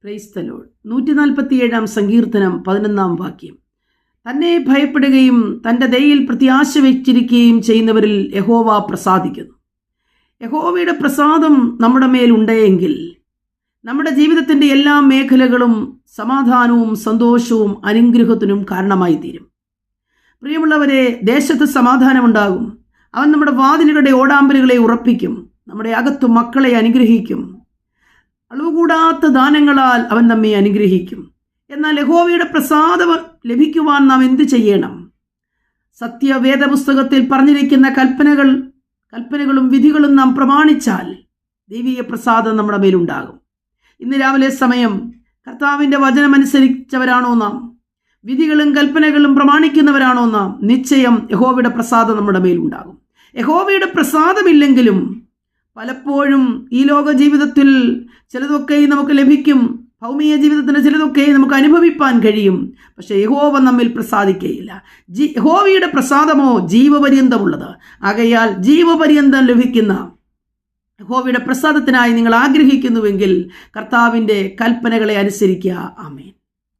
Praise the Lord. 147 സങ്കീർത്തനം 11 വാക്യം. തന്നെ ഭയപ്പെടുകയും തൻ്റെ ദയയിൽ പ്രത്യാശ വെച്ചിരിക്കുകയും ചെയ്യുന്നവരിൽ യഹോവ പ്രസാദിക്കുന്നു. യഹോവയുടെ പ്രസാദം നമ്മുടെ മേലുണ്ടെങ്കിൽ നമ്മുടെ ജീവിതത്തിൻ്റെ എല്ലാ മേഖലകളും സമാധാനവും സന്തോഷവും അനുഗ്രഹത്തിനും കാരണമായി തീരും. പ്രിയമുള്ളവരെ, ദേശത്ത് സമാധാനമുണ്ടാകും. അവൻ നമ്മുടെ വാതിലുകളുടെ ഓടാമ്പലുകളെ ഉറപ്പിക്കും. നമ്മുടെ അകത്തു മക്കളെ അനുഗ്രഹിക്കും. അളവുകൂടാത്ത ദാനങ്ങളാൽ അവൻ നമ്മെ അനുഗ്രഹിക്കും. എന്നാൽ യഹോവയുടെ പ്രസാദം ലഭിക്കുവാൻ നാം എന്ത് ചെയ്യണം? സത്യവേദപുസ്തകത്തിൽ പറഞ്ഞിരിക്കുന്ന കൽപ്പനകളും വിധികളും നാം പ്രമാണിച്ചാൽ ദൈവീയ പ്രസാദം നമ്മുടെ മേലുണ്ടാകും. ഇന്ന് രാവിലെ സമയം കർത്താവിൻ്റെ വചനമനുസരിച്ചവരാണോ നാം? വിധികളും കൽപ്പനകളും പ്രമാണിക്കുന്നവരാണോ നാം? നിശ്ചയം യഹോവയുടെ പ്രസാദം നമ്മുടെ മേലുണ്ടാകും. യഹോവയുടെ പ്രസാദമില്ലെങ്കിലും പലപ്പോഴും ഈ ലോക ജീവിതത്തിൽ ചിലതൊക്കെ നമുക്ക് ലഭിക്കും. ഭൗമിക ജീവിതത്തിന് ചിലതൊക്കെ നമുക്ക് അനുഭവിപ്പാൻ കഴിയും. പക്ഷേ യഹോവ നമ്മിൽ പ്രസാദിക്കുകയില്ല. യഹോവയുടെ പ്രസാദമോ ജീവപര്യന്തമുള്ളത്. ആകയാൽ ജീവപര്യന്തം ലഭിക്കുന്ന യഹോവയുടെ പ്രസാദത്തിനായി നിങ്ങൾ ആഗ്രഹിക്കുന്നുവെങ്കിൽ കർത്താവിൻ്റെ കൽപ്പനകളെ അനുസരിക്കുക. ആമേൻ.